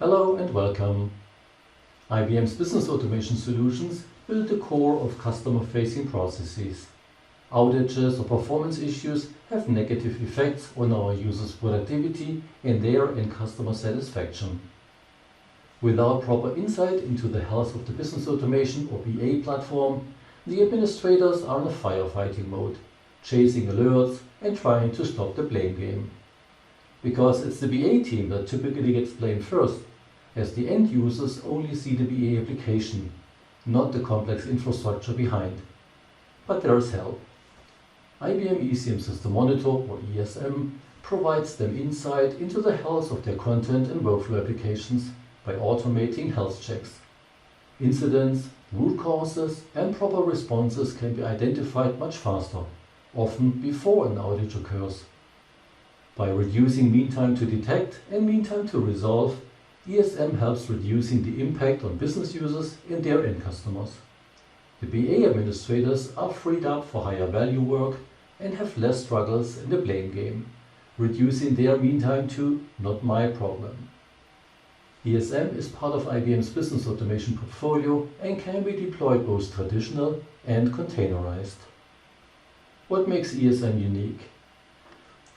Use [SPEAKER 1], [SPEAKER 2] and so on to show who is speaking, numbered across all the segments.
[SPEAKER 1] Hello and welcome. IBM's business automation solutions build the core of customer-facing processes. Outages or performance issues have negative effects on our users' productivity and their end customer satisfaction. Without proper insight into the health of the business automation or BA platform, the administrators are in a firefighting mode, chasing alerts and trying to stop the blame game. Because it's the BA team that typically gets blamed first, as the end users only see the BA application, not the complex infrastructure behind. But there is help. IBM ECM System Monitor, or ESM, provides them insight into the health of their content and workflow applications by automating health checks. Incidents, root causes, and proper responses can be identified much faster, often before an outage occurs. By reducing mean time to detect and mean time to resolve, ESM helps reducing the impact on business users and their end customers. The BA administrators are freed up for higher value work and have less struggles in the blame game, reducing their mean time to "not my problem." ESM is part of IBM's business automation portfolio and can be deployed both traditional and containerized. What makes ESM unique?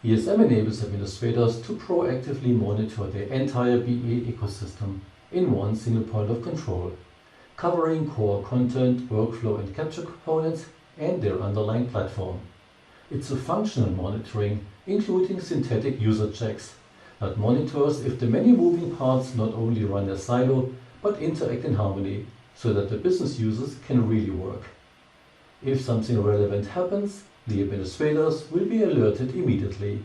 [SPEAKER 1] ESM enables administrators to proactively monitor their entire BA ecosystem in one single point of control, covering core content, workflow and capture components and their underlying platform. It's a functional monitoring, including synthetic user checks, that monitors if the many moving parts not only run as silo, but interact in harmony, so that the business users can really work. If something relevant happens, the administrators will be alerted immediately.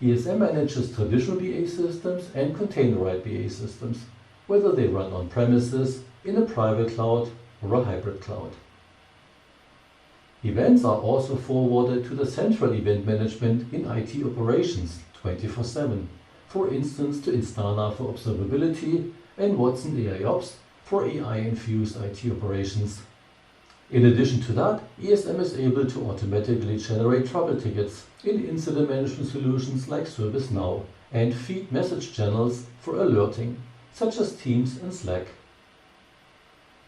[SPEAKER 1] ESM manages traditional BA systems and containerized BA systems, whether they run on premises, in a private cloud, or a hybrid cloud. Events are also forwarded to the central event management in IT operations 24/7, for instance to Instana for observability and Watson AIOps for AI-infused IT operations. In addition to that, ESM is able to automatically generate trouble tickets in incident management solutions like ServiceNow and feed message channels for alerting, such as Teams and Slack.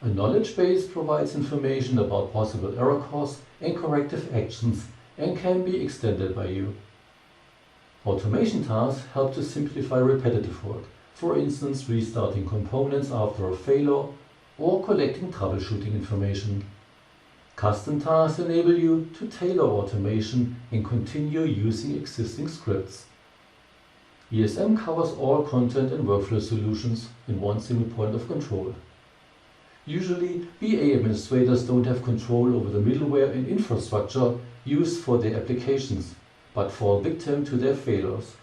[SPEAKER 1] A knowledge base provides information about possible error codes and corrective actions and can be extended by you. Automation tasks help to simplify repetitive work, for instance restarting components after a failure or collecting troubleshooting information. Custom tasks enable you to tailor automation and continue using existing scripts. ESM covers all content and workflow solutions in one single point of control. Usually, BA administrators don't have control over the middleware and infrastructure used for their applications, but fall victim to their failures.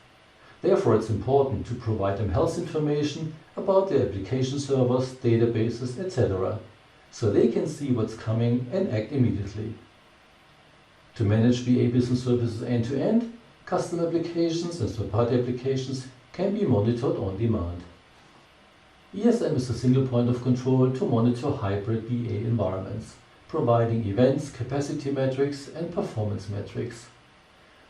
[SPEAKER 1] Therefore, it's important to provide them health information about their application servers, databases, etc., so they can see what's coming and act immediately. To manage BA business services end-to-end, custom applications and third-party applications can be monitored on demand. ESM is a single point of control to monitor hybrid BA environments, providing events, capacity metrics, and performance metrics.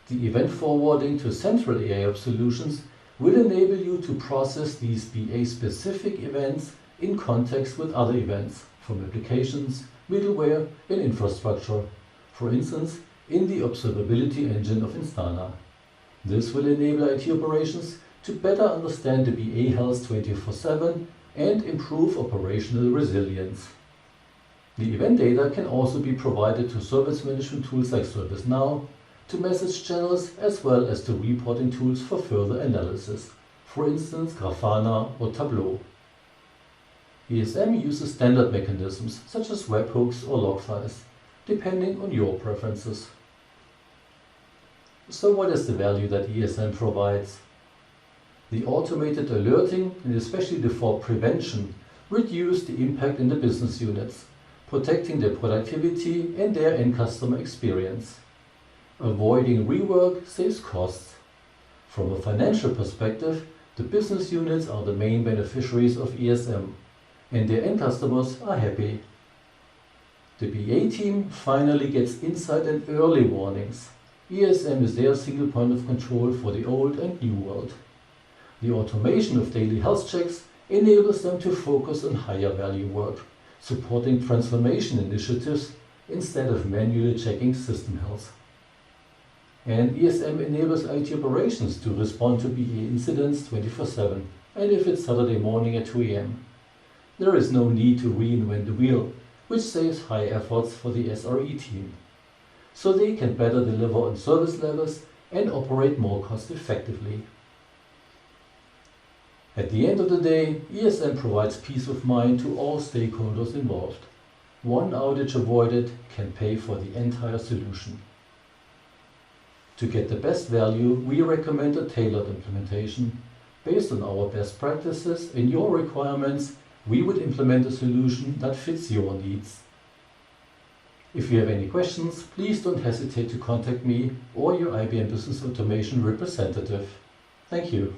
[SPEAKER 1] The event forwarding to central AIOps solutions will enable you to process these BA-specific events in context with other events from applications, middleware, and infrastructure, for instance, in the observability engine of Instana. This will enable IT operations to better understand the BA health 24/7 and improve operational resilience. The event data can also be provided to service management tools like ServiceNow, to message channels, as well as to reporting tools for further analysis, for instance Grafana or Tableau. ESM uses standard mechanisms such as webhooks or log files, depending on your preferences. So what is the value that ESM provides? The automated alerting, and especially the fault prevention, reduce the impact in the business units, protecting their productivity and their end customer experience. Avoiding rework saves costs. From a financial perspective, the business units are the main beneficiaries of ESM, and their end customers are happy. The BA team finally gets insight and early warnings. ESM is their single point of control for the old and new world. The automation of daily health checks enables them to focus on higher value work, supporting transformation initiatives instead of manually checking system health. And ESM enables IT operations to respond to BA incidents 24/7, and if it's Saturday morning at 2 a.m. There is no need to reinvent the wheel, which saves high efforts for the SRE team, so they can better deliver on service levels and operate more cost effectively. At the end of the day, ESM provides peace of mind to all stakeholders involved. One outage avoided can pay for the entire solution. To get the best value, we recommend a tailored implementation. Based on our best practices and your requirements, we would implement a solution that fits your needs. If you have any questions, please don't hesitate to contact me or your IBM Business Automation representative. Thank you.